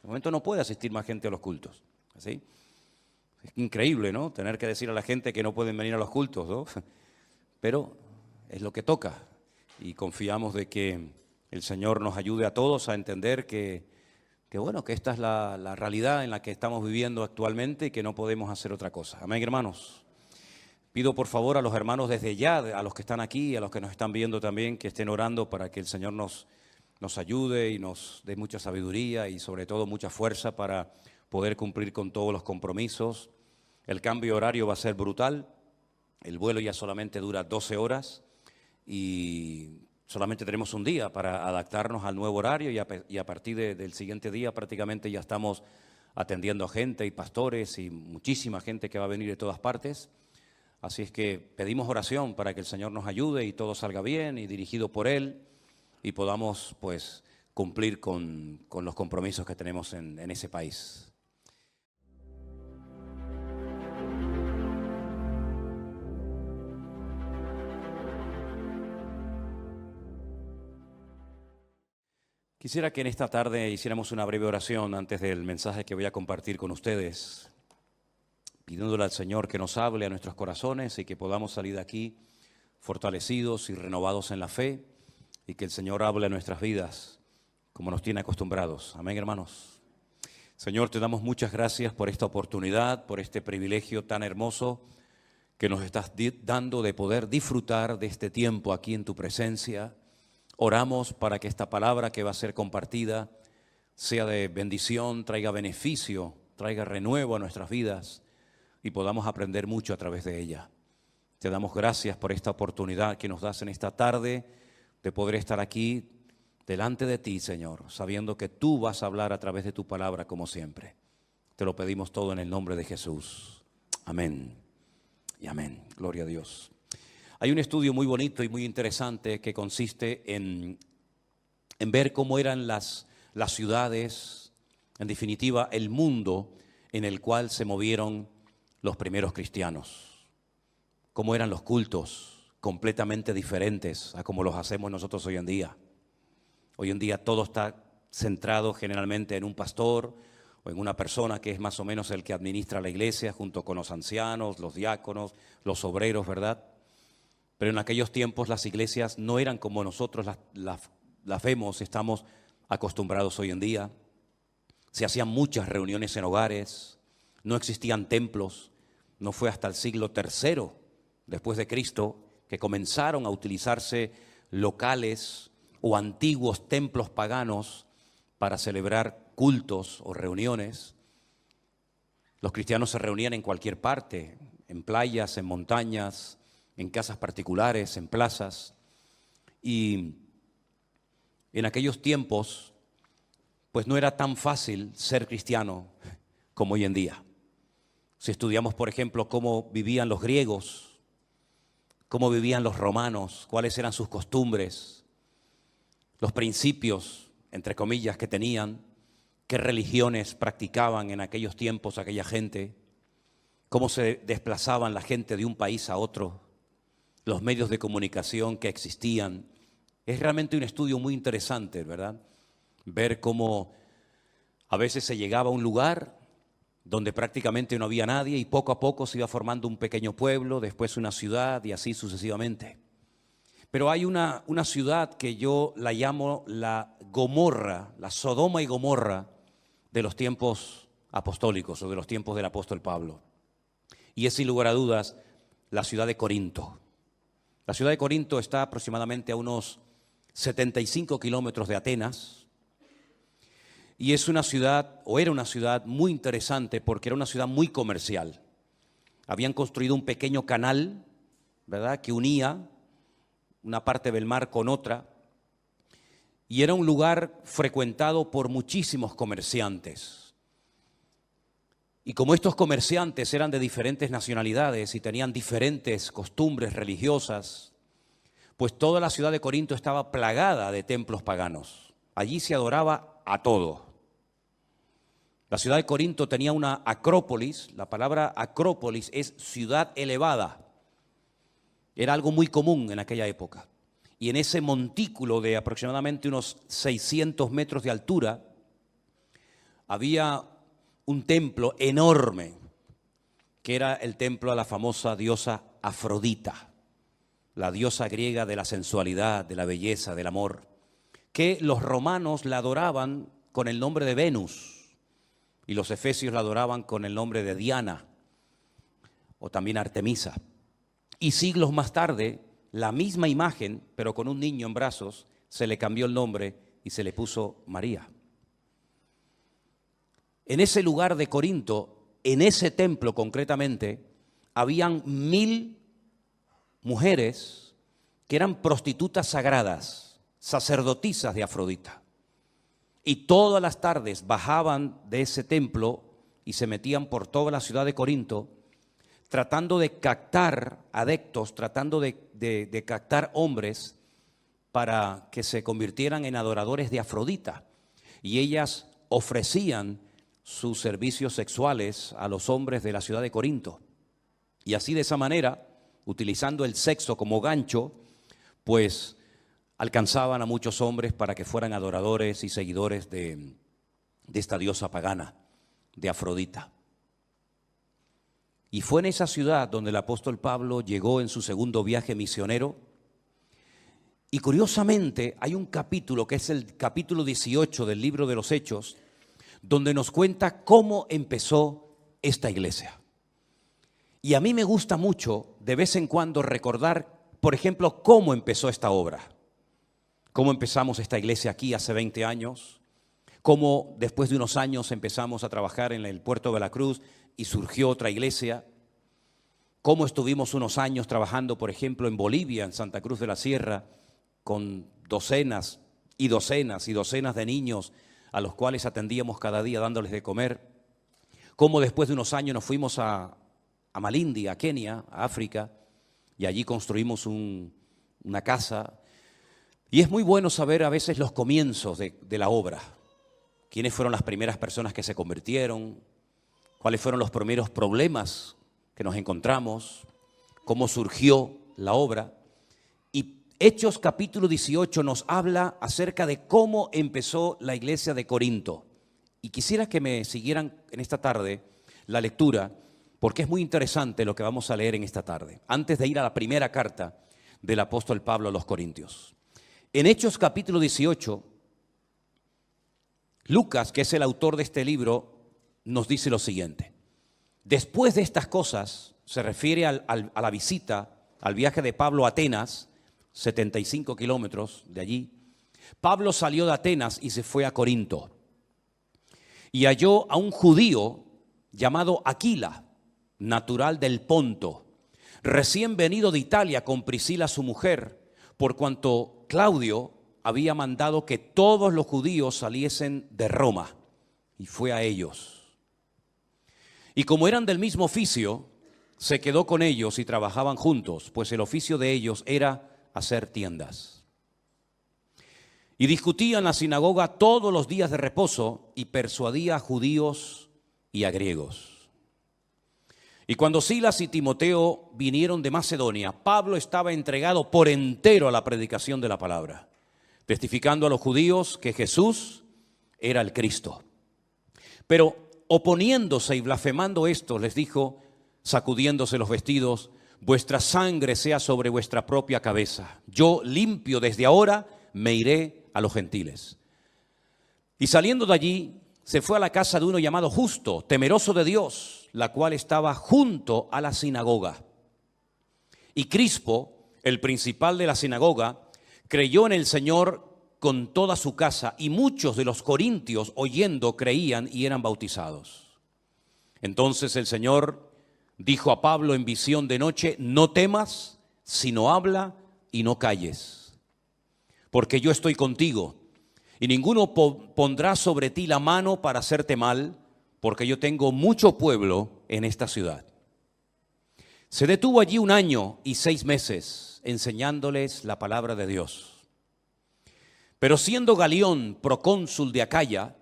De momento no puede asistir más gente a los cultos. ¿Así? Es increíble, ¿no? Tener que decir a la gente que no pueden venir a los cultos, ¿no? Pero es lo que toca. Y confiamos de que el Señor nos ayude a todos a entender que bueno, que esta es la realidad en la que estamos viviendo actualmente y que no podemos hacer otra cosa. Amén, hermanos. Pido por favor a los hermanos desde ya, a los que están aquí, a los que nos están viendo también, que estén orando para que el Señor nos ayude y nos dé mucha sabiduría y sobre todo mucha fuerza para poder cumplir con todos los compromisos. El cambio horario va a ser brutal. El vuelo ya solamente dura 12 horas y solamente tenemos un día para adaptarnos al nuevo horario y a partir del siguiente día prácticamente ya estamos atendiendo a gente y pastores y muchísima gente que va a venir de todas partes. Así es que pedimos oración para que el Señor nos ayude y todo salga bien y dirigido por Él y podamos pues cumplir con los compromisos que tenemos en ese país. Quisiera que en esta tarde hiciéramos una breve oración antes del mensaje que voy a compartir con ustedes, pidiéndole al Señor que nos hable a nuestros corazones y que podamos salir de aquí fortalecidos y renovados en la fe y que el Señor hable a nuestras vidas como nos tiene acostumbrados. Amén, hermanos. Señor, te damos muchas gracias por esta oportunidad, por este privilegio tan hermoso que nos estás dando de poder disfrutar de este tiempo aquí en tu presencia. Oramos para que esta palabra que va a ser compartida sea de bendición, traiga beneficio, traiga renuevo a nuestras vidas y podamos aprender mucho a través de ella. Te damos gracias por esta oportunidad que nos das en esta tarde de poder estar aquí delante de ti, Señor, sabiendo que tú vas a hablar a través de tu palabra como siempre. Te lo pedimos todo en el nombre de Jesús. Amén y amén. Gloria a Dios. Hay un estudio muy bonito y muy interesante que consiste en ver cómo eran las ciudades, en definitiva, el mundo en el cual se movieron los primeros cristianos. Cómo eran los cultos, completamente diferentes a como los hacemos nosotros hoy en día. Hoy en día todo está centrado generalmente en un pastor o en una persona que es más o menos el que administra la iglesia junto con los ancianos, los diáconos, los obreros, ¿verdad? Pero en aquellos tiempos las iglesias no eran como nosotros las vemos, estamos acostumbrados hoy en día. Se hacían muchas reuniones en hogares, no existían templos. No fue hasta el siglo III después de Cristo que comenzaron a utilizarse locales o antiguos templos paganos para celebrar cultos o reuniones. Los cristianos se reunían en cualquier parte, en playas, en montañas, en casas particulares, en plazas. Y en aquellos tiempos, pues no era tan fácil ser cristiano como hoy en día. Si estudiamos, por ejemplo, cómo vivían los griegos, cómo vivían los romanos, cuáles eran sus costumbres, los principios, entre comillas, que tenían, qué religiones practicaban en aquellos tiempos aquella gente, cómo se desplazaban la gente de un país a otro, los medios de comunicación que existían. Es realmente un estudio muy interesante, ¿verdad? Ver cómo a veces se llegaba a un lugar donde prácticamente no había nadie y poco a poco se iba formando un pequeño pueblo, después una ciudad y así sucesivamente. Pero hay una ciudad que yo la llamo la Gomorra, la Sodoma y Gomorra de los tiempos apostólicos o de los tiempos del apóstol Pablo. Y es sin lugar a dudas la ciudad de Corinto. La ciudad de Corinto está aproximadamente a unos 75 kilómetros de Atenas y es una ciudad, o era una ciudad muy interesante porque era una ciudad muy comercial. Habían construido un pequeño canal, ¿verdad?, que unía una parte del mar con otra y era un lugar frecuentado por muchísimos comerciantes. Y como estos comerciantes eran de diferentes nacionalidades y tenían diferentes costumbres religiosas, pues toda la ciudad de Corinto estaba plagada de templos paganos. Allí se adoraba a todo. La ciudad de Corinto tenía una acrópolis. La palabra acrópolis es ciudad elevada. Era algo muy común en aquella época. Y en ese montículo de aproximadamente unos 600 metros de altura, había un templo enorme, que era el templo a la famosa diosa Afrodita, la diosa griega de la sensualidad, de la belleza, del amor, que los romanos la adoraban con el nombre de Venus y los efesios la adoraban con el nombre de Diana o también Artemisa. Y siglos más tarde, la misma imagen, pero con un niño en brazos, se le cambió el nombre y se le puso María. En ese lugar de Corinto, en ese templo concretamente, habían 1000 mujeres que eran prostitutas sagradas, sacerdotisas de Afrodita. Y todas las tardes bajaban de ese templo y se metían por toda la ciudad de Corinto, tratando de captar adeptos, tratando de captar hombres para que se convirtieran en adoradores de Afrodita. Y ellas ofrecían sus servicios sexuales a los hombres de la ciudad de Corinto. Y así, de esa manera, utilizando el sexo como gancho, pues alcanzaban a muchos hombres para que fueran adoradores y seguidores de esta diosa pagana, de Afrodita. Y fue en esa ciudad donde el apóstol Pablo llegó en su segundo viaje misionero. Y curiosamente hay un capítulo, que es el capítulo 18 del libro de los Hechos, donde nos cuenta cómo empezó esta iglesia. Y a mí me gusta mucho de vez en cuando recordar, por ejemplo, cómo empezó esta obra. Cómo empezamos esta iglesia aquí hace 20 años, cómo después de unos años empezamos a trabajar en el puerto de Veracruz y surgió otra iglesia, cómo estuvimos unos años trabajando, por ejemplo, en Bolivia, en Santa Cruz de la Sierra, con docenas y docenas y docenas de niños a los cuales atendíamos cada día dándoles de comer, cómo después de unos años nos fuimos a Malindi, a Kenia, a África, y allí construimos una casa. Y es muy bueno saber a veces los comienzos de la obra, quiénes fueron las primeras personas que se convirtieron, cuáles fueron los primeros problemas que nos encontramos, cómo surgió la obra. Y Hechos capítulo 18 nos habla acerca de cómo empezó la iglesia de Corinto. Y quisiera que me siguieran en esta tarde la lectura, porque es muy interesante lo que vamos a leer en esta tarde, antes de ir a la primera carta del apóstol Pablo a los Corintios. En Hechos capítulo 18, Lucas, que es el autor de este libro, nos dice lo siguiente. Después de estas cosas, se refiere a la visita, al viaje de Pablo a Atenas, 75 kilómetros de allí. Pablo salió de Atenas y se fue a Corinto. Y halló a un judío llamado Aquila, natural del Ponto, recién venido de Italia con Priscila su mujer, por cuanto Claudio había mandado que todos los judíos saliesen de Roma, y fue a ellos. Y como eran del mismo oficio, se quedó con ellos y trabajaban juntos, pues el oficio de ellos era hacer tiendas. Y discutía en la sinagoga todos los días de reposo y persuadía a judíos y a griegos. Y cuando Silas y Timoteo vinieron de Macedonia, Pablo estaba entregado por entero a la predicación de la palabra, testificando a los judíos que Jesús era el Cristo. Pero oponiéndose y blasfemando estos, les dijo, sacudiéndose los vestidos, vuestra sangre sea sobre vuestra propia cabeza. Yo limpio desde ahora, me iré a los gentiles. Y saliendo de allí, se fue a la casa de uno llamado Justo, temeroso de Dios, la cual estaba junto a la sinagoga. Y Crispo, el principal de la sinagoga, creyó en el Señor con toda su casa, y muchos de los corintios, oyendo, creían y eran bautizados. Entonces el Señor dijo a Pablo en visión de noche, no temas, sino habla y no calles, porque yo estoy contigo, y ninguno pondrá sobre ti la mano para hacerte mal, porque yo tengo mucho pueblo en esta ciudad. Se detuvo allí 1 año y 6 meses, enseñándoles la palabra de Dios. Pero siendo Galión procónsul de Acaya,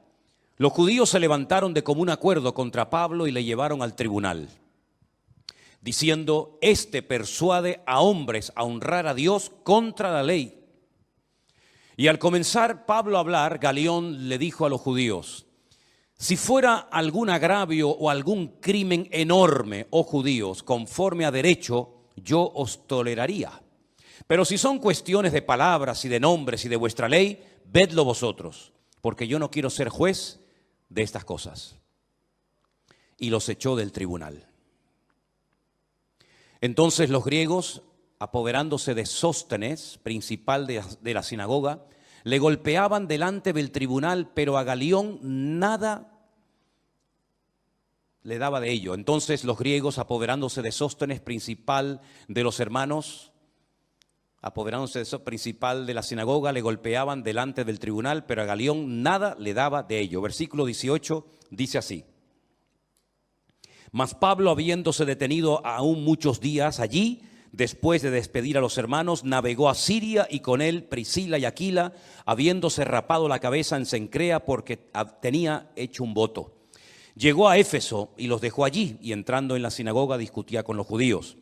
los judíos se levantaron de común acuerdo contra Pablo y le llevaron al tribunal, diciendo, este persuade a hombres a honrar a Dios contra la ley. Y al comenzar Pablo a hablar, Galión le dijo a los judíos, Si fuera algún agravio o algún crimen enorme, oh judíos, conforme a derecho, yo os toleraría. Pero si son cuestiones de palabras y de nombres y de vuestra ley, vedlo vosotros, porque yo no quiero ser juez de estas cosas. Y los echó del tribunal. Entonces los griegos, apoderándose de Sóstenes, principal de la sinagoga, le golpeaban delante del tribunal, pero a Galión nada le daba de ello. Entonces los griegos, apoderándose de Sóstenes, principal de los hermanos, apoderándose de eso, principal de la sinagoga, le golpeaban delante del tribunal, pero a Galión nada le daba de ello. Versículo 18 dice así: Mas Pablo, habiéndose detenido aún muchos días allí, después de despedir a los hermanos, navegó a Siria, y con él Priscila y Aquila, habiéndose rapado la cabeza en Cencrea porque tenía hecho un voto. Llegó a Éfeso y los dejó allí, y entrando en la sinagoga discutía con los judíos,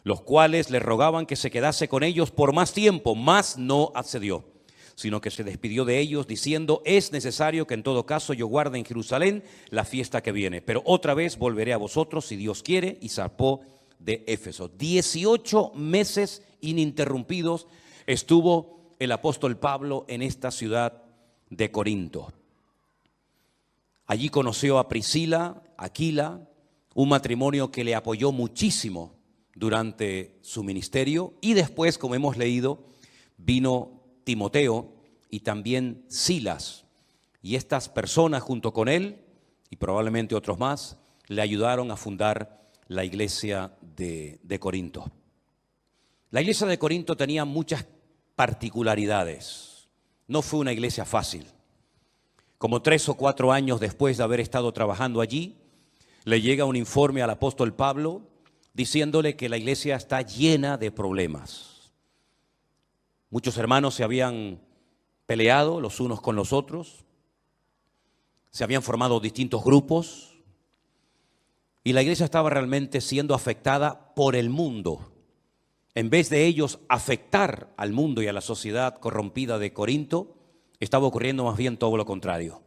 los cuales le rogaban que se quedase con ellos por más tiempo, mas no accedió, sino que se despidió de ellos diciendo: es necesario que en todo caso yo guarde en Jerusalén la fiesta que viene, pero otra vez volveré a vosotros si Dios quiere. Y zarpó de Éfeso. 18 meses ininterrumpidos estuvo el apóstol Pablo en esta ciudad de Corinto. Allí conoció a Priscila, Aquila, un matrimonio que le apoyó muchísimo durante su ministerio, y después, como hemos leído, vino Timoteo y también Silas, y estas personas junto con él y probablemente otros más le ayudaron a fundar la iglesia de Corinto. La iglesia de Corinto tenía muchas particularidades. No fue una iglesia fácil. Como 3 o 4 años después de haber estado trabajando allí, le llega un informe al apóstol Pablo diciéndole que la iglesia está llena de problemas. Muchos hermanos se habían peleado los unos con los otros, se habían formado distintos grupos, y la iglesia estaba realmente siendo afectada por el mundo. En vez de ellos afectar al mundo y a la sociedad corrompida de Corinto, estaba ocurriendo más bien todo lo contrario.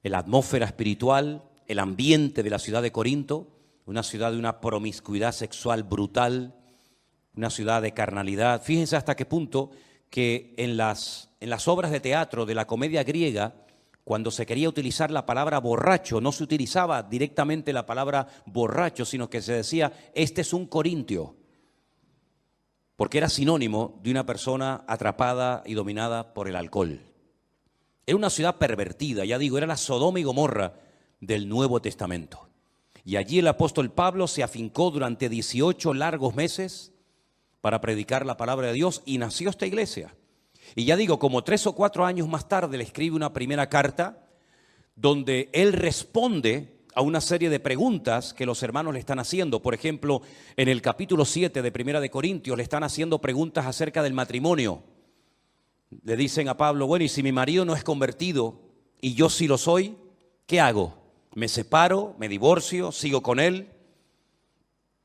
La atmósfera espiritual, el ambiente de la ciudad de Corinto, una ciudad de una promiscuidad sexual brutal, una ciudad de carnalidad. Fíjense hasta qué punto que en las obras de teatro de la comedia griega, cuando se quería utilizar la palabra borracho, no se utilizaba directamente la palabra borracho, sino que se decía: este es un corintio, porque era sinónimo de una persona atrapada y dominada por el alcohol. Era una ciudad pervertida, ya digo, era la Sodoma y Gomorra del Nuevo Testamento. Y allí el apóstol Pablo se afincó durante 18 largos meses para predicar la palabra de Dios, y nació esta iglesia. Y ya digo, como 3 o 4 años más tarde le escribe una primera carta donde él responde a una serie de preguntas que los hermanos le están haciendo. Por ejemplo, en el capítulo 7 de Primera de Corintios le están haciendo preguntas acerca del matrimonio. Le dicen a Pablo: bueno, y si mi marido no es convertido y yo sí lo soy, ¿qué hago? ¿Me separo? ¿Me divorcio? ¿Sigo con él?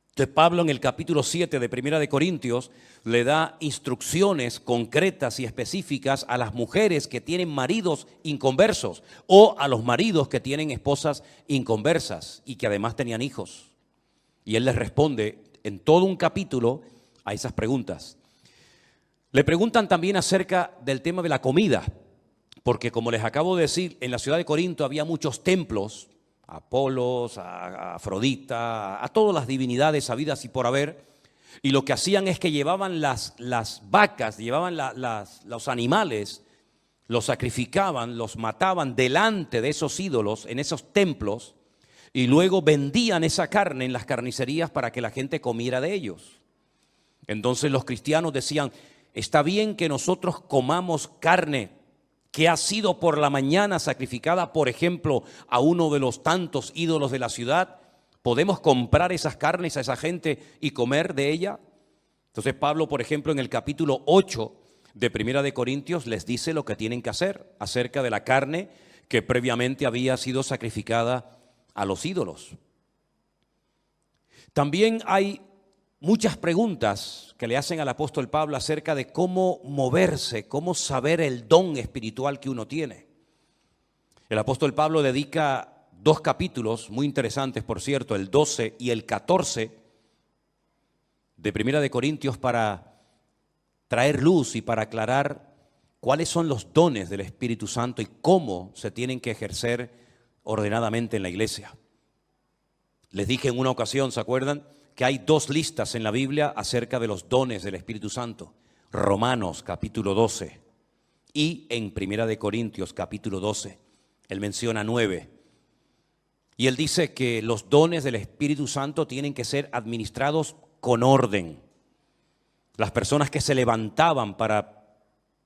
Entonces Pablo, en el capítulo 7 de Primera de Corintios, le da instrucciones concretas y específicas a las mujeres que tienen maridos inconversos, o a los maridos que tienen esposas inconversas y que además tenían hijos. Y él les responde en todo un capítulo a esas preguntas. Le preguntan también acerca del tema de la comida, porque como les acabo de decir, en la ciudad de Corinto había muchos templos, a Apolos, a Afrodita, a todas las divinidades habidas y por haber, y lo que hacían es que llevaban las vacas, llevaban los animales, los sacrificaban, los mataban delante de esos ídolos, en esos templos, y luego vendían esa carne en las carnicerías para que la gente comiera de ellos. Entonces los cristianos decían: está bien que nosotros comamos carne que ha sido por la mañana sacrificada, por ejemplo, a uno de los tantos ídolos de la ciudad. ¿Podemos comprar esas carnes a esa gente y comer de ella? Entonces Pablo, por ejemplo, en el capítulo 8 de Primera de Corintios les dice lo que tienen que hacer acerca de la carne que previamente había sido sacrificada a los ídolos. También hay muchas preguntas que le hacen al apóstol Pablo acerca de cómo moverse, cómo saber el don espiritual que uno tiene. El apóstol Pablo dedica 2 capítulos muy interesantes, por cierto, el 12 y el 14 de Primera de Corintios, para traer luz y para aclarar cuáles son los dones del Espíritu Santo y cómo se tienen que ejercer ordenadamente en la iglesia. Les dije en una ocasión, ¿se acuerdan?, que hay 2 listas en la Biblia acerca de los dones del Espíritu Santo. Romanos capítulo 12 y en Primera de Corintios capítulo 12. Él menciona 9. Y él dice que los dones del Espíritu Santo tienen que ser administrados con orden. Las personas que se levantaban para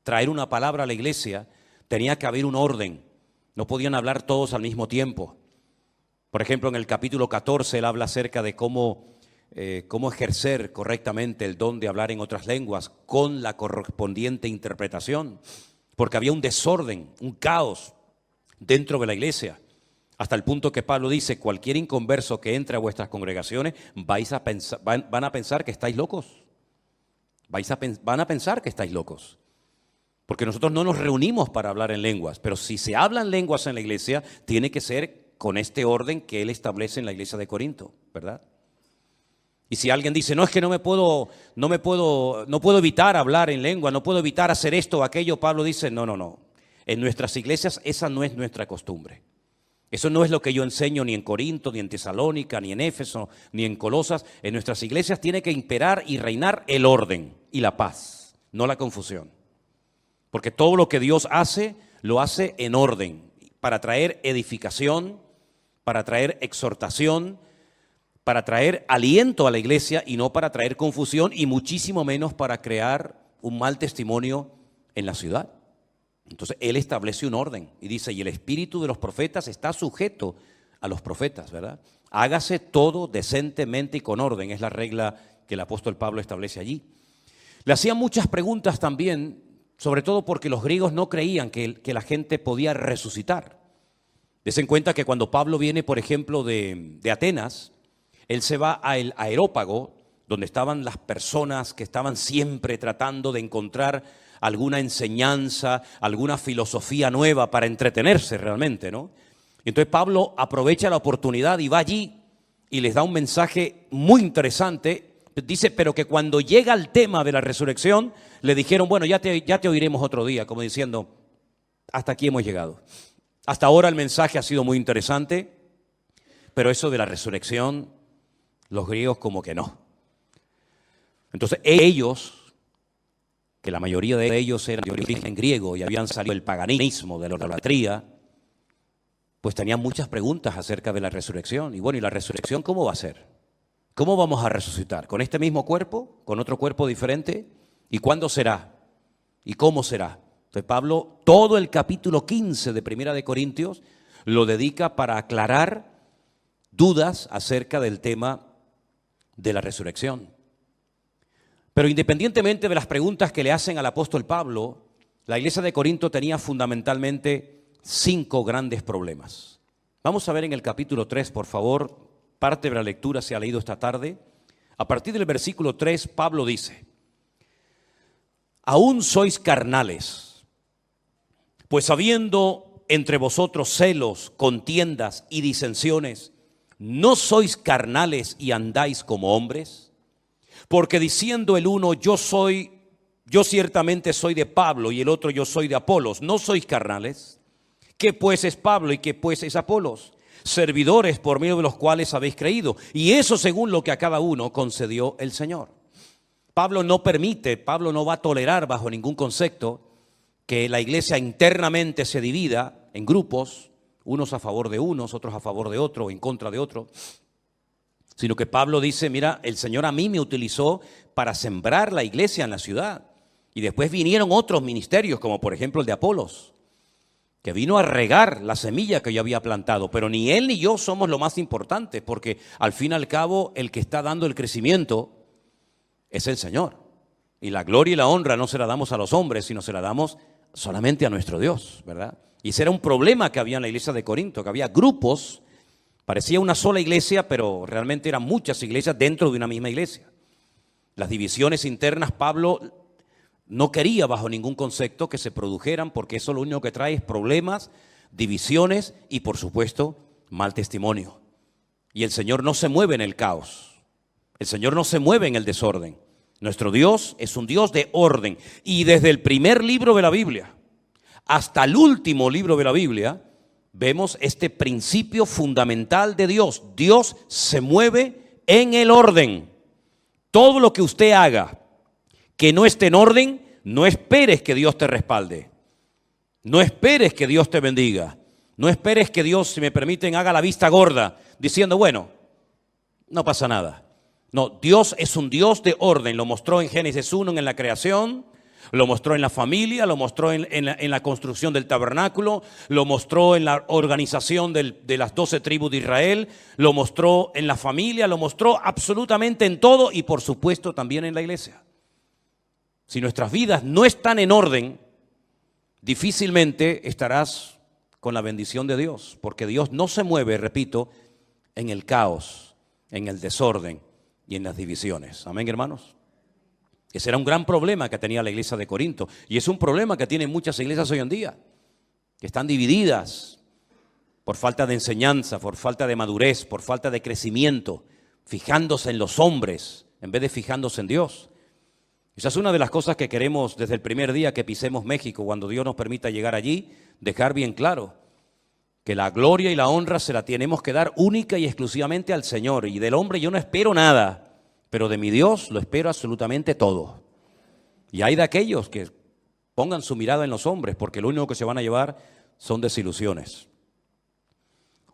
traer una palabra a la iglesia, tenía que haber un orden. No podían hablar todos al mismo tiempo. Por ejemplo, en el capítulo 14 él habla acerca de cómo ejercer correctamente el don de hablar en otras lenguas con la correspondiente interpretación, porque había un desorden, un caos dentro de la iglesia, hasta el punto que Pablo dice: cualquier inconverso que entre a vuestras congregaciones van a pensar que estáis locos, van a pensar que estáis locos, porque nosotros no nos reunimos para hablar en lenguas, pero si se hablan lenguas en la iglesia, tiene que ser con este orden que él establece en la iglesia de Corinto, ¿verdad? Y si alguien dice: no, es que no puedo evitar hablar en lengua, no puedo evitar hacer esto o aquello, Pablo dice: no. En nuestras iglesias esa no es nuestra costumbre. Eso no es lo que yo enseño ni en Corinto, ni en Tesalónica, ni en Éfeso, ni en Colosas. En nuestras iglesias tiene que imperar y reinar el orden y la paz, no la confusión. Porque todo lo que Dios hace, lo hace en orden, para traer edificación, para traer exhortación, para traer aliento a la iglesia y no para traer confusión, y muchísimo menos para crear un mal testimonio en la ciudad. Entonces él establece un orden y dice: y el espíritu de los profetas está sujeto a los profetas, ¿verdad? Hágase todo decentemente y con orden, es la regla que el apóstol Pablo establece allí. Le hacían muchas preguntas también, sobre todo porque los griegos no creían que la gente podía resucitar. Des en cuenta que cuando Pablo viene, por ejemplo, de Atenas, él se va al Areópago, donde estaban las personas que estaban siempre tratando de encontrar alguna enseñanza, alguna filosofía nueva para entretenerse realmente, ¿no? Entonces Pablo aprovecha la oportunidad y va allí y les da un mensaje muy interesante. Dice: pero que cuando llega el tema de la resurrección, le dijeron: bueno, ya te oiremos otro día, como diciendo: hasta aquí hemos llegado. Hasta ahora el mensaje ha sido muy interesante, pero eso de la resurrección, los griegos como que no. Entonces ellos, que la mayoría de ellos eran de origen griego y habían salido del paganismo, de la idolatría, pues tenían muchas preguntas acerca de la resurrección. Y bueno, ¿y la resurrección cómo va a ser? ¿Cómo vamos a resucitar? ¿Con este mismo cuerpo? ¿Con otro cuerpo diferente? ¿Y cuándo será? ¿Y cómo será? Entonces Pablo, todo el capítulo 15 de Primera de Corintios lo dedica para aclarar dudas acerca del tema de la resurrección. Pero independientemente de las preguntas que le hacen al apóstol Pablo, la iglesia de Corinto tenía fundamentalmente 5 grandes problemas. Vamos a ver en el capítulo 3, por favor, parte de la lectura se ha leído esta tarde. A partir del versículo 3, Pablo dice: aún sois carnales, pues habiendo entre vosotros celos, contiendas y disensiones, ¿no sois carnales y andáis como hombres? Porque diciendo el uno: yo ciertamente soy de Pablo, y el otro: yo soy de Apolos, ¿no sois carnales? ¿Qué pues es Pablo y qué pues es Apolos? Servidores por medio de los cuales habéis creído, y eso según lo que a cada uno concedió el Señor. Pablo no va a tolerar bajo ningún concepto que la iglesia internamente se divida en grupos, unos a favor de unos, otros a favor de otro, en contra de otro, sino que Pablo dice: mira, el Señor a mí me utilizó para sembrar la iglesia en la ciudad, y después vinieron otros ministerios, como por ejemplo el de Apolos, que vino a regar la semilla que yo había plantado, pero ni él ni yo somos lo más importante, porque al fin y al cabo el que está dando el crecimiento es el Señor, y la gloria y la honra no se la damos a los hombres, sino se la damos solamente a nuestro Dios, ¿verdad? Y ese era un problema que había en la iglesia de Corinto, que había grupos. Parecía una sola iglesia, pero realmente eran muchas iglesias dentro de una misma iglesia. Las divisiones internas, Pablo no quería bajo ningún concepto que se produjeran, porque eso lo único que trae es problemas divisiones y, por supuesto, mal testimonio. Y el Señor no se mueve en el caos. El Señor no se mueve en el desorden. Nuestro Dios es un Dios de orden. Y desde el primer libro de la Biblia hasta el último libro de la Biblia, vemos este principio fundamental de Dios. Dios se mueve en el orden. Todo lo que usted haga que no esté en orden, no esperes que Dios te respalde. No esperes que Dios te bendiga. No esperes que Dios, si me permiten, haga la vista gorda, diciendo, bueno, no pasa nada. No, Dios es un Dios de orden. Lo mostró en Génesis 1 en la creación, lo mostró en la familia, lo mostró en la construcción del tabernáculo, lo mostró en la organización de las 12 tribus de Israel, lo mostró en la familia, lo mostró absolutamente en todo y por supuesto también en la iglesia. Si nuestras vidas no están en orden, difícilmente estarás con la bendición de Dios, porque Dios no se mueve, repito, en el caos, en el desorden y en las divisiones. Amén, hermanos. Ese era un gran problema que tenía la iglesia de Corinto y es un problema que tienen muchas iglesias hoy en día, que están divididas por falta de enseñanza, por falta de madurez, por falta de crecimiento, fijándose en los hombres en vez de fijándose en Dios. Esa es una de las cosas que queremos desde el primer día que pisemos México, cuando Dios nos permita llegar allí, dejar bien claro que la gloria y la honra se la tenemos que dar única y exclusivamente al Señor. Y del hombre yo no espero nada, pero de mi Dios lo espero absolutamente todo. Y hay de aquellos que pongan su mirada en los hombres, porque lo único que se van a llevar son desilusiones.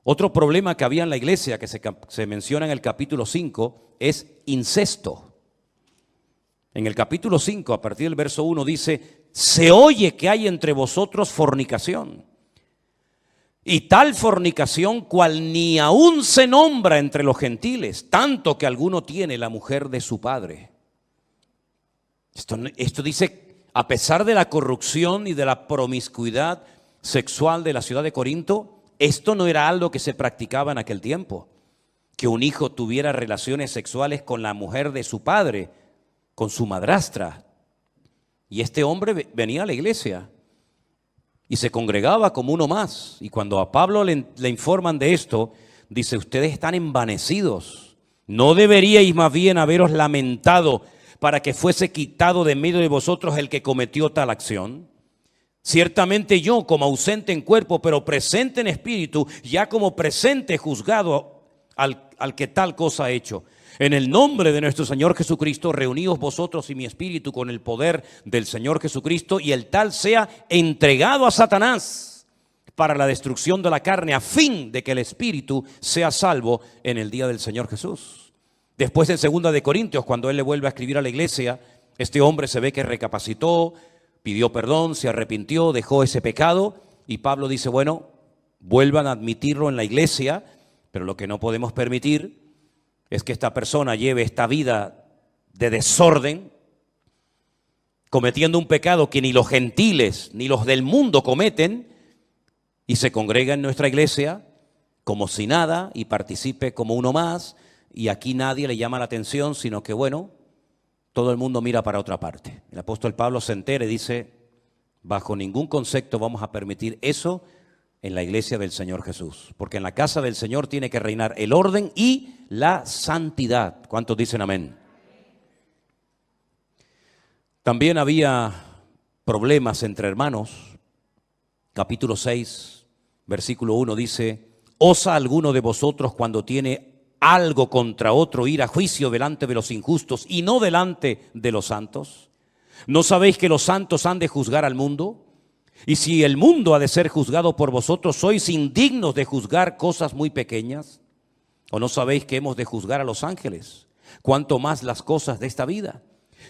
Otro problema que había en la iglesia, que se menciona en el capítulo 5, es incesto. En el capítulo 5, a partir del verso 1, dice, se oye que hay entre vosotros fornicación. Y tal fornicación cual ni aún se nombra entre los gentiles, tanto que alguno tiene la mujer de su padre. Esto dice, a pesar de la corrupción y de la promiscuidad sexual de la ciudad de Corinto, esto no era algo que se practicaba en aquel tiempo. Que un hijo tuviera relaciones sexuales con la mujer de su padre, con su madrastra. Y este hombre venía a la iglesia y se congregaba como uno más. Y cuando a Pablo le informan de esto, dice, ustedes están envanecidos. ¿No deberíais más bien haberos lamentado para que fuese quitado de medio de vosotros el que cometió tal acción? Ciertamente yo, como ausente en cuerpo, pero presente en espíritu, ya como presente juzgado al que tal cosa ha hecho. En el nombre de nuestro Señor Jesucristo, reuníos vosotros y mi espíritu con el poder del Señor Jesucristo, y el tal sea entregado a Satanás para la destrucción de la carne, a fin de que el espíritu sea salvo en el día del Señor Jesús. Después en 2 de Corintios, cuando él le vuelve a escribir a la iglesia, este hombre se ve que recapacitó, pidió perdón, se arrepintió, dejó ese pecado, y Pablo dice, bueno, vuelvan a admitirlo en la iglesia, pero lo que no podemos permitir es que esta persona lleve esta vida de desorden, cometiendo un pecado que ni los gentiles ni los del mundo cometen, y se congrega en nuestra iglesia como si nada y participe como uno más, y aquí nadie le llama la atención, sino que bueno, todo el mundo mira para otra parte. El apóstol Pablo se entera y dice, bajo ningún concepto vamos a permitir eso en la iglesia del Señor Jesús, porque en la casa del Señor tiene que reinar el orden y la santidad. ¿Cuántos dicen amén? También había problemas entre hermanos. Capítulo 6, versículo 1 dice, ¿osa alguno de vosotros cuando tiene algo contra otro ir a juicio delante de los injustos y no delante de los santos? ¿No sabéis que los santos han de juzgar al mundo? Y si el mundo ha de ser juzgado por vosotros, ¿sois indignos de juzgar cosas muy pequeñas? ¿O no sabéis que hemos de juzgar a los ángeles? ¿Cuánto más las cosas de esta vida?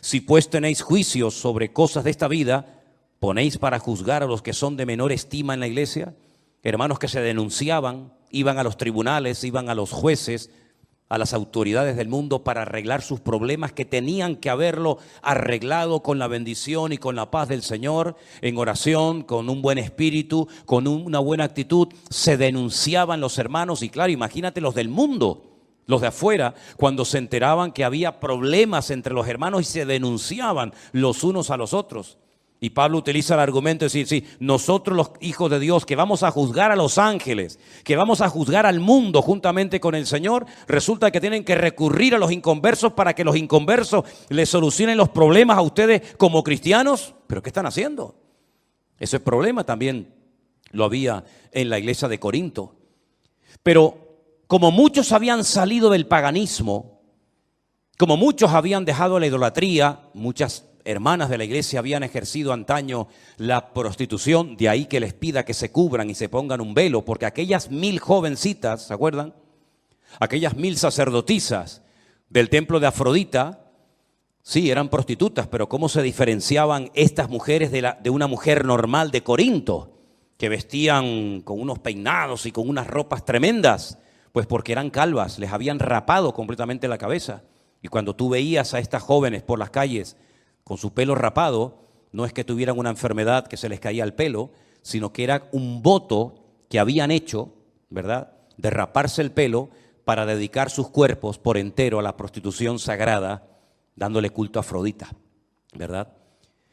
Si pues tenéis juicios sobre cosas de esta vida, ¿ponéis para juzgar a los que son de menor estima en la iglesia? Hermanos que se denunciaban, iban a los tribunales, iban a los jueces, a las autoridades del mundo para arreglar sus problemas, que tenían que haberlo arreglado con la bendición y con la paz del Señor, en oración, con un buen espíritu, con una buena actitud. Se denunciaban los hermanos y claro, imagínate los del mundo, los de afuera, cuando se enteraban que había problemas entre los hermanos y se denunciaban los unos a los otros. Y Pablo utiliza el argumento de decir, sí, nosotros los hijos de Dios que vamos a juzgar a los ángeles, que vamos a juzgar al mundo juntamente con el Señor, resulta que tienen que recurrir a los inconversos para que los inconversos les solucionen los problemas a ustedes como cristianos. ¿Pero qué están haciendo? Ese problema también lo había en la iglesia de Corinto. Pero como muchos habían salido del paganismo, como muchos habían dejado la idolatría, muchas hermanas de la iglesia habían ejercido antaño la prostitución, de ahí que les pida que se cubran y se pongan un velo, porque aquellas 1000 jovencitas, ¿se acuerdan? Aquellas 1000 sacerdotisas del templo de Afrodita, sí, eran prostitutas, pero ¿cómo se diferenciaban estas mujeres de una mujer normal de Corinto, que vestían con unos peinados y con unas ropas tremendas? Pues porque eran calvas, les habían rapado completamente la cabeza. Y cuando tú veías a estas jóvenes por las calles con su pelo rapado, no es que tuvieran una enfermedad que se les caía el pelo, sino que era un voto que habían hecho, ¿verdad?, de raparse el pelo para dedicar sus cuerpos por entero a la prostitución sagrada, dándole culto a Afrodita, ¿verdad?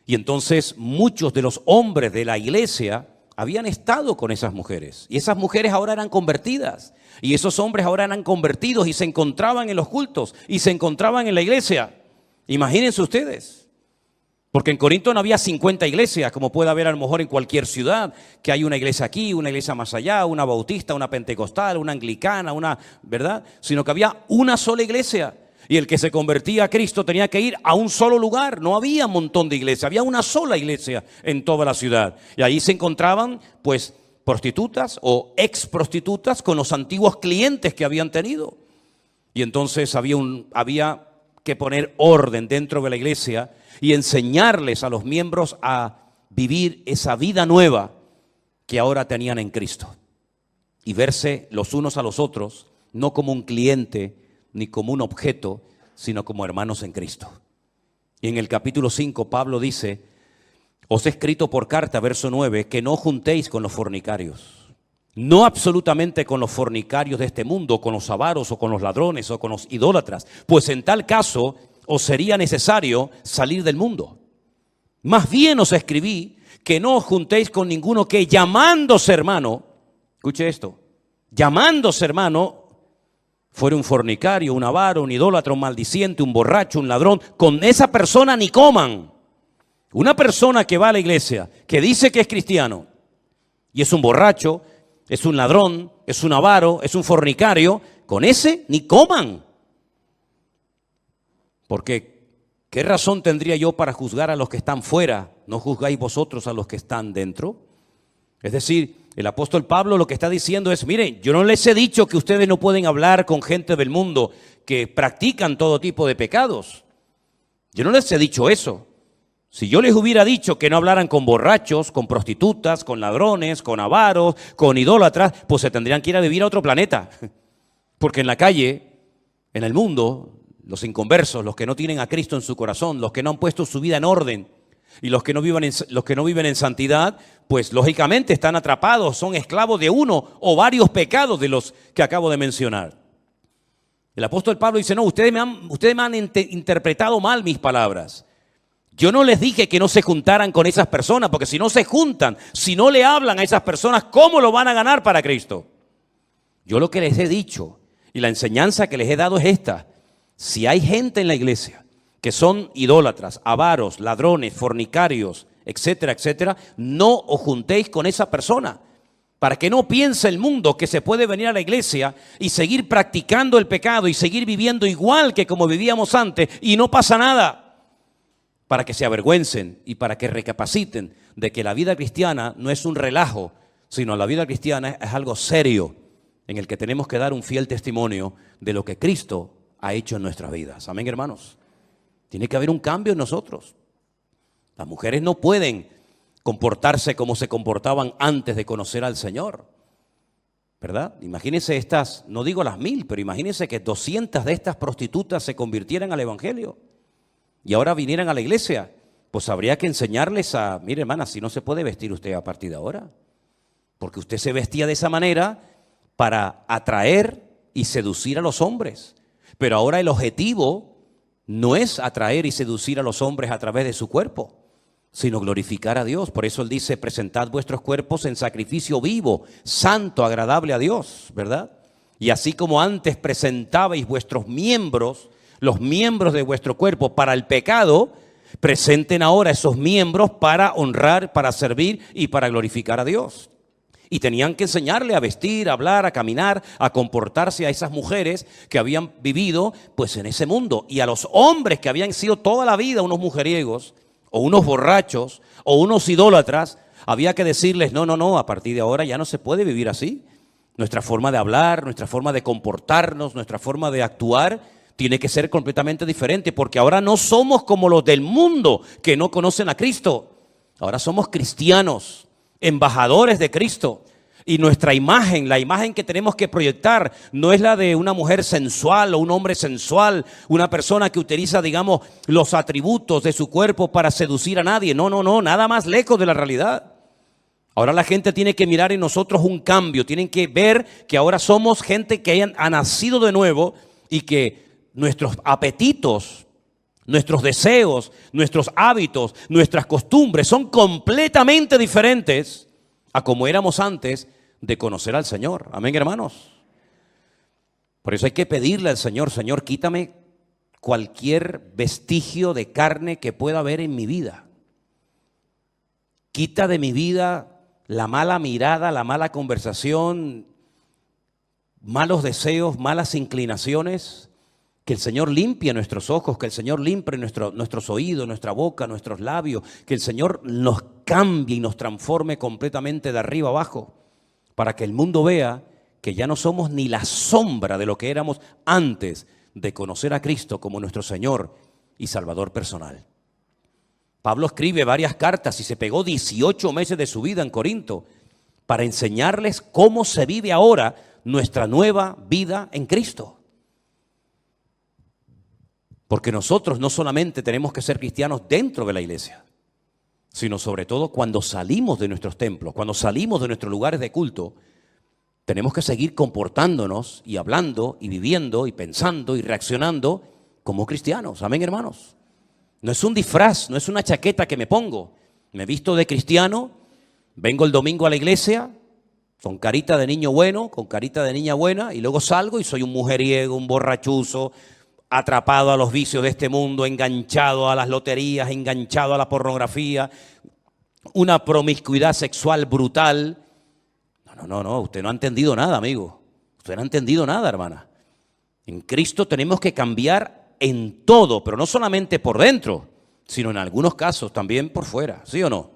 Y entonces muchos de los hombres de la iglesia habían estado con esas mujeres, y esas mujeres ahora eran convertidas, y esos hombres ahora eran convertidos y se encontraban en los cultos, y se encontraban en la iglesia. Imagínense ustedes. Porque en Corinto no había 50 iglesias, como puede haber a lo mejor en cualquier ciudad, que hay una iglesia aquí, una iglesia más allá, una bautista, una pentecostal, una anglicana, ¿verdad? Sino que había una sola iglesia. Y el que se convertía a Cristo tenía que ir a un solo lugar. No había un montón de iglesias, había una sola iglesia en toda la ciudad. Y ahí se encontraban, pues, prostitutas o ex prostitutas con los antiguos clientes que habían tenido. Y entonces había que poner orden dentro de la iglesia y enseñarles a los miembros a vivir esa vida nueva que ahora tenían en Cristo. Y verse los unos a los otros, no como un cliente ni como un objeto, sino como hermanos en Cristo. Y en el capítulo 5 Pablo dice, os he escrito por carta, verso 9, que no juntéis con los fornicarios. No absolutamente con los fornicarios de este mundo, con los avaros o con los ladrones o con los idólatras, pues en tal caso os sería necesario salir del mundo. Más bien os escribí que no os juntéis con ninguno que llamándose hermano, escuche esto, llamándose hermano, fuera un fornicario, un avaro, un idólatra, un maldiciente, un borracho, un ladrón, con esa persona ni coman. Una persona que va a la iglesia, que dice que es cristiano, y es un borracho, es un ladrón, es un avaro, es un fornicario, con ese ni coman. Porque, ¿qué razón tendría yo para juzgar a los que están fuera? ¿No juzgáis vosotros a los que están dentro? Es decir, el apóstol Pablo lo que está diciendo es, miren, yo no les he dicho que ustedes no pueden hablar con gente del mundo que practican todo tipo de pecados. Yo no les he dicho eso. Si yo les hubiera dicho que no hablaran con borrachos, con prostitutas, con ladrones, con avaros, con idólatras, pues se tendrían que ir a vivir a otro planeta. Porque en la calle, en el mundo, los inconversos, los que no tienen a Cristo en su corazón, los que no han puesto su vida en orden y los que no viven en santidad, pues lógicamente están atrapados, son esclavos de uno o varios pecados de los que acabo de mencionar. El apóstol Pablo dice, no, ustedes me han interpretado mal mis palabras. Yo no les dije que no se juntaran con esas personas, porque si no se juntan, si no le hablan a esas personas, ¿cómo lo van a ganar para Cristo? Yo lo que les he dicho y la enseñanza que les he dado es esta. Si hay gente en la iglesia que son idólatras, avaros, ladrones, fornicarios, etcétera, etcétera, no os juntéis con esa persona. Para que no piense el mundo que se puede venir a la iglesia y seguir practicando el pecado y seguir viviendo igual que como vivíamos antes y no pasa nada. Para que se avergüencen y para que recapaciten de que la vida cristiana no es un relajo, sino la vida cristiana es algo serio en el que tenemos que dar un fiel testimonio de lo que Cristo ha hecho en nuestras vidas. Amén, hermanos. Tiene que haber un cambio en nosotros. Las mujeres no pueden comportarse como se comportaban antes de conocer al Señor, ¿verdad? Imagínense estas, no digo las 1000, pero imagínense que 200 de estas prostitutas se convirtieran al evangelio y ahora vinieran a la iglesia. Pues habría que enseñarles a, mire hermana, si no se puede vestir usted a partir de ahora, porque usted se vestía de esa manera para atraer y seducir a los hombres, pero ahora el objetivo no es atraer y seducir a los hombres a través de su cuerpo, sino glorificar a Dios. Por eso Él dice, presentad vuestros cuerpos en sacrificio vivo, santo, agradable a Dios, ¿verdad? Y así como antes presentabais vuestros miembros, los miembros de vuestro cuerpo para el pecado, presenten ahora esos miembros para honrar, para servir y para glorificar a Dios. Y tenían que enseñarle a vestir, a hablar, a caminar, a comportarse a esas mujeres que habían vivido pues en ese mundo. Y a los hombres que habían sido toda la vida unos mujeriegos, o unos borrachos, o unos idólatras, había que decirles, no, a partir de ahora ya no se puede vivir así. Nuestra forma de hablar, nuestra forma de comportarnos, nuestra forma de actuar tiene que ser completamente diferente, porque ahora no somos como los del mundo que no conocen a Cristo. Ahora somos cristianos, embajadores de Cristo. Y nuestra imagen, la imagen que tenemos que proyectar, no es la de una mujer sensual o un hombre sensual, una persona que utiliza, digamos, los atributos de su cuerpo para seducir a nadie. No, nada más lejos de la realidad. Ahora la gente tiene que mirar en nosotros un cambio, tienen que ver que ahora somos gente que ha nacido de nuevo y que nuestros apetitos, nuestros deseos, nuestros hábitos, nuestras costumbres son completamente diferentes a como éramos antes de conocer al Señor. Amén, hermanos. Por eso hay que pedirle al Señor, Señor, quítame cualquier vestigio de carne que pueda haber en mi vida. Quita de mi vida la mala mirada, la mala conversación, malos deseos, malas inclinaciones. Que el Señor limpie nuestros ojos, que el Señor limpie nuestros oídos, nuestra boca, nuestros labios, que el Señor nos cambie y nos transforme completamente de arriba abajo, para que el mundo vea que ya no somos ni la sombra de lo que éramos antes de conocer a Cristo como nuestro Señor y Salvador personal. Pablo escribe varias cartas y se pegó 18 meses de su vida en Corinto para enseñarles cómo se vive ahora nuestra nueva vida en Cristo. Porque nosotros no solamente tenemos que ser cristianos dentro de la iglesia, sino sobre todo cuando salimos de nuestros templos, cuando salimos de nuestros lugares de culto, tenemos que seguir comportándonos y hablando y viviendo y pensando y reaccionando como cristianos. Amén, hermanos. No es un disfraz, no es una chaqueta que me pongo. Me visto de cristiano, vengo el domingo a la iglesia con carita de niño bueno, con carita de niña buena, y luego salgo y soy un mujeriego, un borrachuzo, atrapado a los vicios de este mundo, enganchado a las loterías, enganchado a la pornografía, una promiscuidad sexual brutal. No, usted no ha entendido nada, amigo. Usted no ha entendido nada, hermana. En Cristo tenemos que cambiar en todo, pero no solamente por dentro, sino en algunos casos también por fuera, ¿sí o no?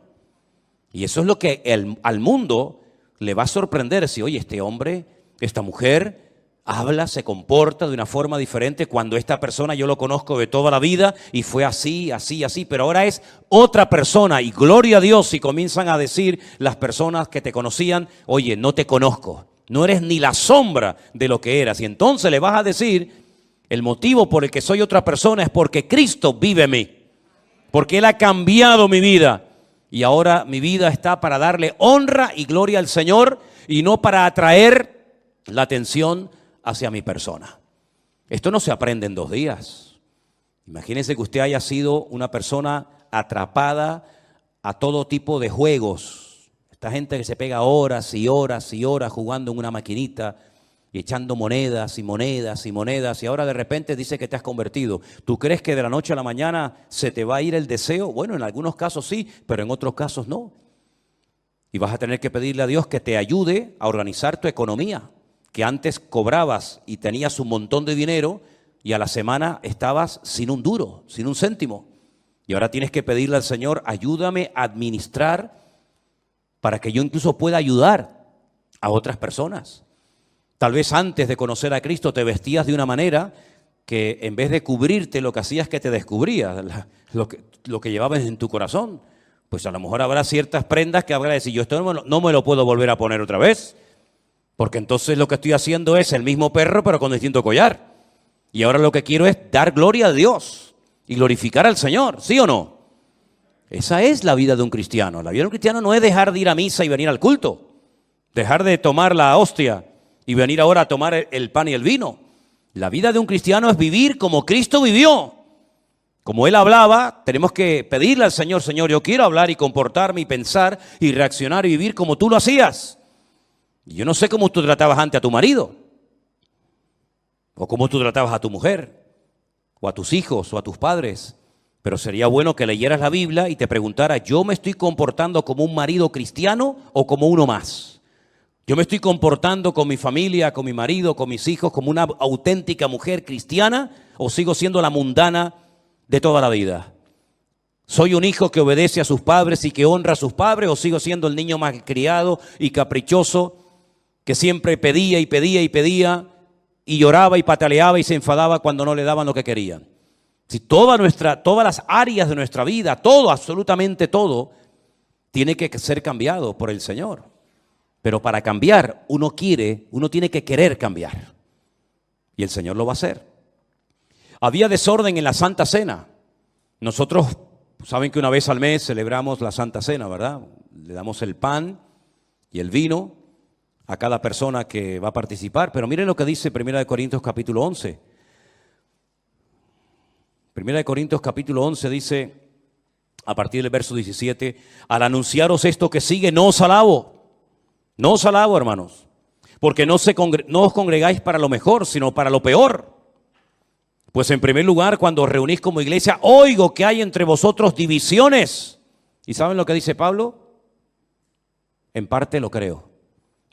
Y eso es lo que al mundo le va a sorprender, si oye, este hombre, esta mujer habla, se comporta de una forma diferente cuando esta persona yo lo conozco de toda la vida y fue así, pero ahora es otra persona y gloria a Dios si comienzan a decir las personas que te conocían, oye, no te conozco, no eres ni la sombra de lo que eras. Y entonces le vas a decir, el motivo por el que soy otra persona es porque Cristo vive en mí, porque Él ha cambiado mi vida y ahora mi vida está para darle honra y gloria al Señor y no para atraer la atención hacia mi persona. Esto no se aprende en 2 días. Imagínense que usted haya sido una persona atrapada a todo tipo de juegos. Esta gente que se pega horas y horas y horas jugando en una maquinita y echando monedas y monedas y monedas, y ahora de repente dice que te has convertido. ¿Tú crees que de la noche a la mañana se te va a ir el deseo? Bueno, en algunos casos sí, pero en otros casos no. Y vas a tener que pedirle a Dios que te ayude a organizar tu economía, que antes cobrabas y tenías un montón de dinero y a la semana estabas sin un duro, sin un céntimo. Y ahora tienes que pedirle al Señor, ayúdame a administrar para que yo incluso pueda ayudar a otras personas. Tal vez antes de conocer a Cristo te vestías de una manera que en vez de cubrirte lo que hacías que te descubrías, lo que llevabas en tu corazón. Pues a lo mejor habrá ciertas prendas que habrá de decir, yo esto no me lo puedo volver a poner otra vez. Porque entonces lo que estoy haciendo es el mismo perro pero con distinto collar. Y ahora lo que quiero es dar gloria a Dios y glorificar al Señor, ¿sí o no? Esa es la vida de un cristiano. La vida de un cristiano no es dejar de ir a misa y venir al culto. Dejar de tomar la hostia y venir ahora a tomar el pan y el vino. La vida de un cristiano es vivir como Cristo vivió. Como él hablaba, tenemos que pedirle al Señor, Señor, yo quiero hablar y comportarme y pensar y reaccionar y vivir como tú lo hacías. Y yo no sé cómo tú tratabas antes a tu marido, o cómo tú tratabas a tu mujer, o a tus hijos, o a tus padres. Pero sería bueno que leyeras la Biblia y te preguntaras, ¿yo me estoy comportando como un marido cristiano o como uno más? ¿Yo me estoy comportando con mi familia, con mi marido, con mis hijos, como una auténtica mujer cristiana o sigo siendo la mundana de toda la vida? ¿Soy un hijo que obedece a sus padres y que honra a sus padres o sigo siendo el niño malcriado y caprichoso que siempre pedía y pedía y pedía y lloraba y pataleaba y se enfadaba cuando no le daban lo que querían? Si todas las áreas de nuestra vida, todo, absolutamente todo, tiene que ser cambiado por el Señor. Pero para cambiar, uno tiene que querer cambiar. Y el Señor lo va a hacer. Había desorden en la Santa Cena. Nosotros, saben que una vez al mes celebramos la Santa Cena, ¿verdad? Le damos el pan y el vino a cada persona que va a participar. Pero miren lo que dice 1 Corintios capítulo 11. 1 Corintios capítulo 11 dice, a partir del verso 17, al anunciaros esto que sigue, no os alabo, hermanos, porque no os congregáis para lo mejor, sino para lo peor. Pues en primer lugar, cuando os reunís como iglesia, oigo que hay entre vosotros divisiones. ¿Y saben lo que dice Pablo? En parte lo creo.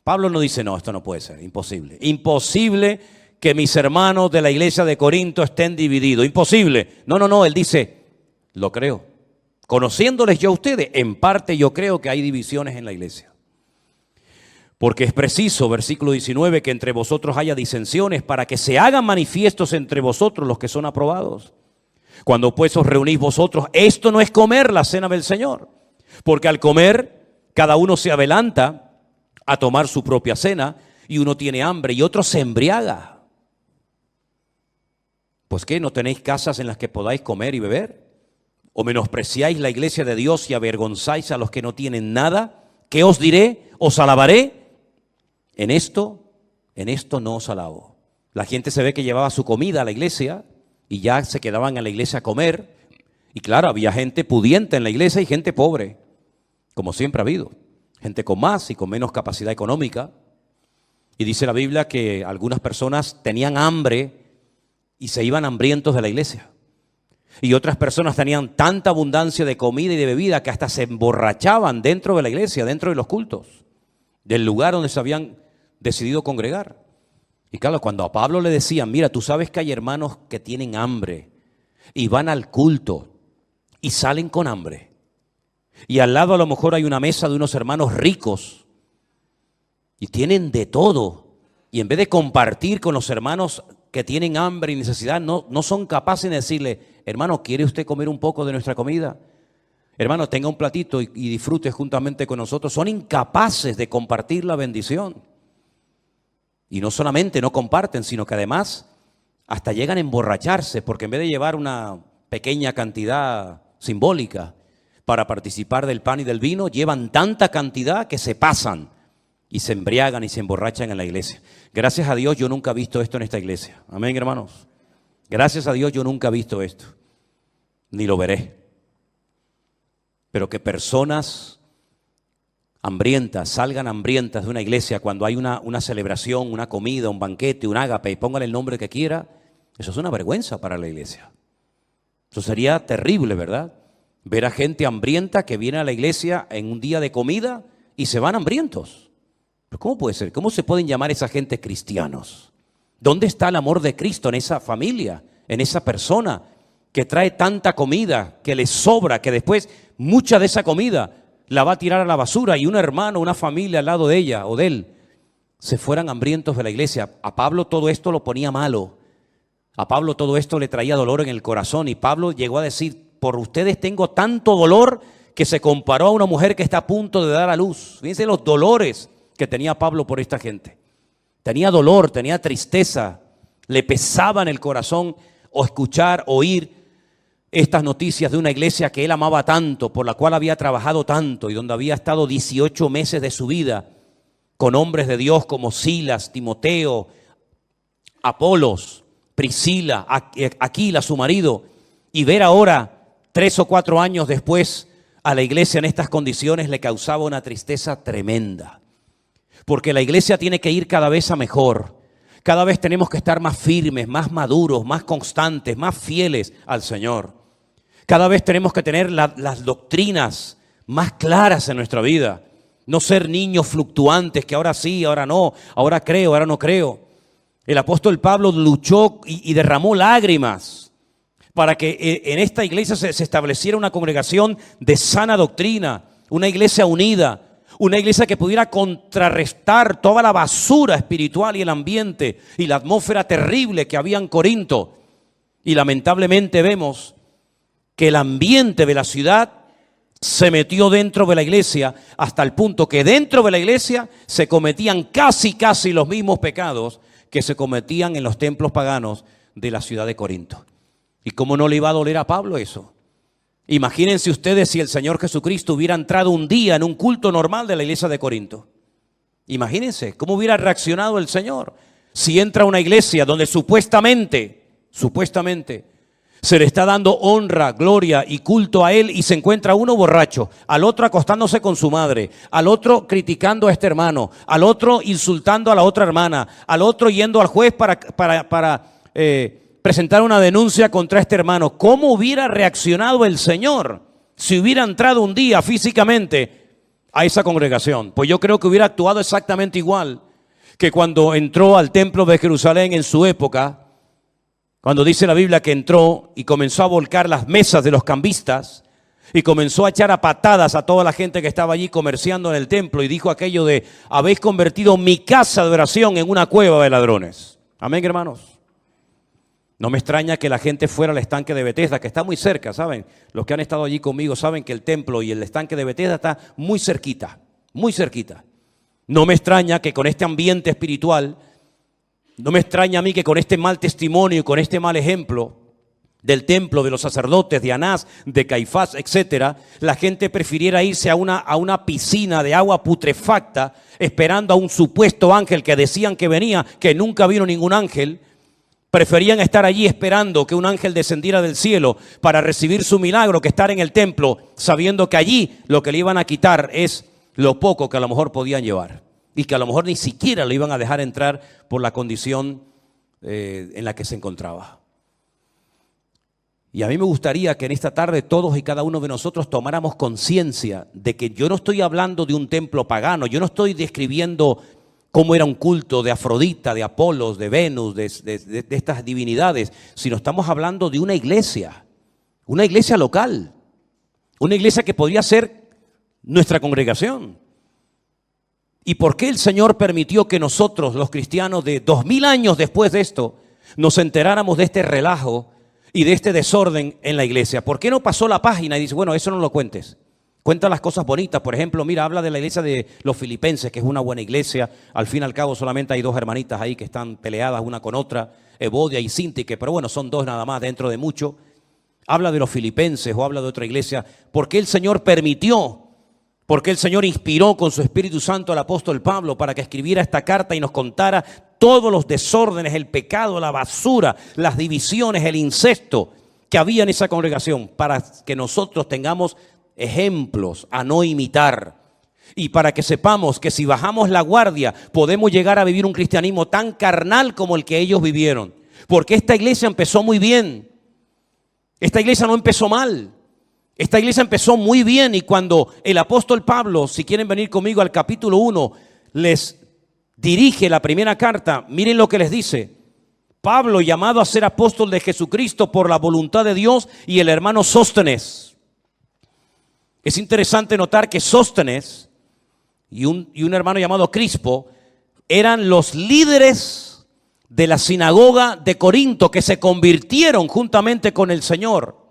Pablo no dice, no, esto no puede ser, imposible. Imposible que mis hermanos de la iglesia de Corinto estén divididos. Imposible. No, él dice, lo creo. Conociéndoles yo a ustedes, en parte yo creo que hay divisiones en la iglesia. Porque es preciso, versículo 19, que entre vosotros haya disensiones para que se hagan manifiestos entre vosotros los que son aprobados. Cuando pues os reunís vosotros, esto no es comer la cena del Señor. Porque al comer, cada uno se adelanta a tomar su propia cena y uno tiene hambre y otro se embriaga. Pues ¿qué? ¿No tenéis casas en las que podáis comer y beber? ¿O menospreciáis la iglesia de Dios y avergonzáis a los que no tienen nada? ¿Qué os diré? ¿Os alabaré? En esto no os alabo. La gente se ve que llevaba su comida a la iglesia y ya se quedaban a la iglesia a comer. Y claro, había gente pudiente en la iglesia y gente pobre, como siempre ha habido. Gente con más y con menos capacidad económica. Y dice la Biblia que algunas personas tenían hambre y se iban hambrientos de la iglesia. Y otras personas tenían tanta abundancia de comida y de bebida que hasta se emborrachaban dentro de la iglesia, dentro de los cultos, del lugar donde se habían decidido congregar. Y claro, cuando a Pablo le decían, mira, tú sabes que hay hermanos que tienen hambre y van al culto y salen con hambre. Y al lado a lo mejor hay una mesa de unos hermanos ricos y tienen de todo. Y en vez de compartir con los hermanos que tienen hambre y necesidad, no son capaces de decirle, hermano, ¿quiere usted comer un poco de nuestra comida? Hermano, tenga un platito y disfrute juntamente con nosotros. Son incapaces de compartir la bendición. Y no solamente no comparten, sino que además hasta llegan a emborracharse, porque en vez de llevar una pequeña cantidad simbólica para participar del pan y del vino, llevan tanta cantidad que se pasan y se embriagan y se emborrachan en la iglesia. Gracias a Dios yo nunca he visto esto en esta iglesia. Amén, hermanos. Gracias a Dios yo nunca he visto esto, ni lo veré. Pero que personas hambrientas salgan hambrientas de una iglesia cuando hay una celebración, una comida, un banquete, un ágape, y póngale el nombre que quiera, eso es una vergüenza para la iglesia. Eso sería terrible, ¿verdad? Ver a gente hambrienta que viene a la iglesia en un día de comida y se van hambrientos. ¿Pero cómo puede ser? ¿Cómo se pueden llamar esa gente cristianos? ¿Dónde está el amor de Cristo en esa familia, en esa persona que trae tanta comida, que le sobra, que después mucha de esa comida la va a tirar a la basura y un hermano, una familia al lado de ella o de él se fueran hambrientos de la iglesia? A Pablo todo esto lo ponía malo. A Pablo todo esto le traía dolor en el corazón y Pablo llegó a decir, por ustedes tengo tanto dolor, que se comparó a una mujer que está a punto de dar a luz. Fíjense los dolores que tenía Pablo por esta gente. Tenía dolor, tenía tristeza, le pesaba en el corazón o escuchar, oír estas noticias de una iglesia que él amaba tanto, por la cual había trabajado tanto y donde había estado 18 meses de su vida con hombres de Dios como Silas, Timoteo, Apolos, Priscila, Aquila, su marido, Y ver ahora, 3 o 4 años después, a la iglesia en estas condiciones le causaba una tristeza tremenda. Porque la iglesia tiene que ir cada vez a mejor. Cada vez tenemos que estar más firmes, más maduros, más constantes, más fieles al Señor. Cada vez tenemos que tener las doctrinas más claras en nuestra vida. No ser niños fluctuantes que ahora sí, ahora no, ahora creo, ahora no creo. El apóstol Pablo luchó y derramó lágrimas para que en esta iglesia se estableciera una congregación de sana doctrina, una iglesia unida, una iglesia que pudiera contrarrestar toda la basura espiritual y el ambiente y la atmósfera terrible que había en Corinto. Y lamentablemente vemos que el ambiente de la ciudad se metió dentro de la iglesia hasta el punto que dentro de la iglesia se cometían casi los mismos pecados que se cometían en los templos paganos de la ciudad de Corinto. ¿Y cómo no le iba a doler a Pablo eso? Imagínense ustedes si el Señor Jesucristo hubiera entrado un día en un culto normal de la iglesia de Corinto. Imagínense cómo hubiera reaccionado el Señor si entra a una iglesia donde supuestamente se le está dando honra, gloria y culto a Él y se encuentra uno borracho, al otro acostándose con su madre, al otro criticando a este hermano, al otro insultando a la otra hermana, al otro yendo al juez para presentar una denuncia contra este hermano. ¿Cómo hubiera reaccionado el Señor si hubiera entrado un día físicamente a esa congregación? Pues yo creo que hubiera actuado exactamente igual que cuando entró al templo de Jerusalén en su época, cuando dice la Biblia que entró y comenzó a volcar las mesas de los cambistas y comenzó a echar a patadas a toda la gente que estaba allí comerciando en el templo y dijo aquello de: habéis convertido mi casa de oración en una cueva de ladrones. Amén, hermanos. No me extraña que la gente fuera al estanque de Betesda, que está muy cerca, ¿saben? Los que han estado allí conmigo saben que el templo y el estanque de Betesda está muy cerquita, muy cerquita. No me extraña que con este ambiente espiritual, no me extraña a mí que con este mal testimonio y con este mal ejemplo del templo, de los sacerdotes, de Anás, de Caifás, etcétera, la gente prefiriera irse a una piscina de agua putrefacta esperando a un supuesto ángel que decían que venía, que nunca vino ningún ángel. Preferían estar allí esperando que un ángel descendiera del cielo para recibir su milagro que estar en el templo, sabiendo que allí lo que le iban a quitar es lo poco que a lo mejor podían llevar y que a lo mejor ni siquiera lo iban a dejar entrar por la condición en la que se encontraba. Y a mí me gustaría que en esta tarde todos y cada uno de nosotros tomáramos conciencia de que yo no estoy hablando de un templo pagano, yo no estoy describiendo cómo era un culto de Afrodita, de Apolos, de Venus, de estas divinidades, sino estamos hablando de una iglesia local, una iglesia que podría ser nuestra congregación. ¿Y por qué el Señor permitió que nosotros, los cristianos de 2000 años después de esto, nos enteráramos de este relajo y de este desorden en la iglesia? ¿Por qué no pasó la página y dice: bueno, eso no lo cuentes? Cuenta las cosas bonitas. Por ejemplo, mira, habla de la iglesia de los filipenses, que es una buena iglesia. Al fin y al cabo solamente hay 2 hermanitas ahí que están peleadas una con otra, Evodia y Síntique, pero bueno, son 2 nada más dentro de mucho. Habla de los filipenses o habla de otra iglesia. ¿Por qué el Señor permitió? ¿Por qué el Señor inspiró con su Espíritu Santo al apóstol Pablo para que escribiera esta carta y nos contara todos los desórdenes, el pecado, la basura, las divisiones, el incesto que había en esa congregación, para que nosotros tengamos ejemplos a no imitar y para que sepamos que si bajamos la guardia podemos llegar a vivir un cristianismo tan carnal como el que ellos vivieron? Porque esta iglesia empezó muy bien, esta iglesia no empezó mal, esta iglesia empezó muy bien. Y cuando el apóstol Pablo, si quieren venir conmigo al capítulo 1, les dirige la primera carta, miren lo que les dice: Pablo, llamado a ser apóstol de Jesucristo por la voluntad de Dios, y el hermano Sóstenes. Es interesante notar que Sóstenes y un hermano llamado Crispo eran los líderes de la sinagoga de Corinto, que se convirtieron juntamente con el Señor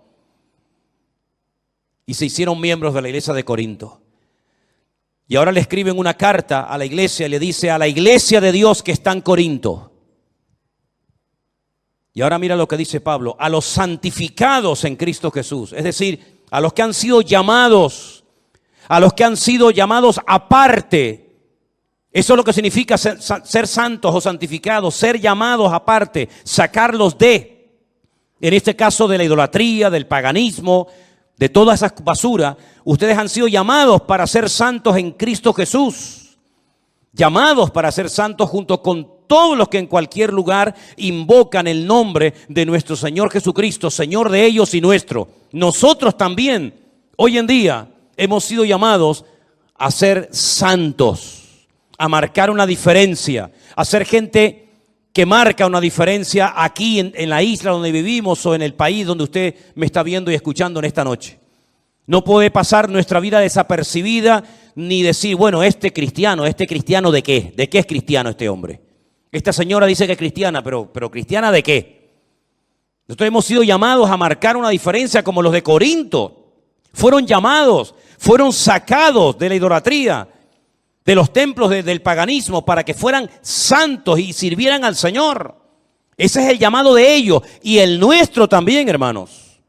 y se hicieron miembros de la iglesia de Corinto. Y ahora le escriben una carta a la iglesia y le dice: a la iglesia de Dios que está en Corinto. Y ahora mira lo que dice Pablo: a los santificados en Cristo Jesús, es decir, a los que han sido llamados, a los que han sido llamados aparte. Eso es lo que significa ser santos o santificados, ser llamados aparte, sacarlos de. en este caso de la idolatría, del paganismo, de toda esa basura, ustedes han sido llamados para ser santos en Cristo Jesús. Llamados para ser santos junto con todos los que en cualquier lugar invocan el nombre de nuestro Señor Jesucristo, Señor de ellos y nuestro. Nosotros también, hoy en día, hemos sido llamados a ser santos, a marcar una diferencia, a ser gente que marca una diferencia aquí en la isla donde vivimos o en el país donde usted me está viendo y escuchando en esta noche. No puede pasar nuestra vida desapercibida ni decir, bueno, ¿este cristiano de qué? ¿De qué es cristiano este hombre? Esta señora dice que es cristiana, pero ¿cristiana de qué? Nosotros hemos sido llamados a marcar una diferencia como los de Corinto. Fueron llamados, fueron sacados de la idolatría, de los templos del paganismo, para que fueran santos y sirvieran al Señor. Ese es el llamado de ellos y el nuestro también, hermanos.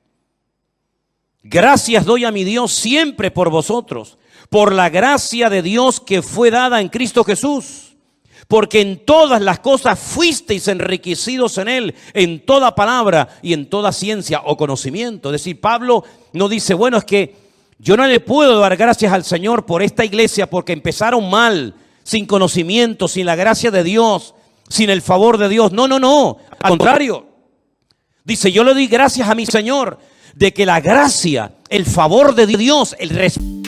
Gracias doy a mi Dios siempre por vosotros, por la gracia de Dios que fue dada en Cristo Jesús, porque en todas las cosas fuisteis enriquecidos en Él, en toda palabra y en toda ciencia o conocimiento. Es decir, Pablo no dice, bueno, es que yo no le puedo dar gracias al Señor por esta iglesia porque empezaron mal, sin conocimiento, sin la gracia de Dios, sin el favor de Dios. No. Al contrario, dice, yo le doy gracias a mi Señor de que la gracia, el favor de Dios, el respeto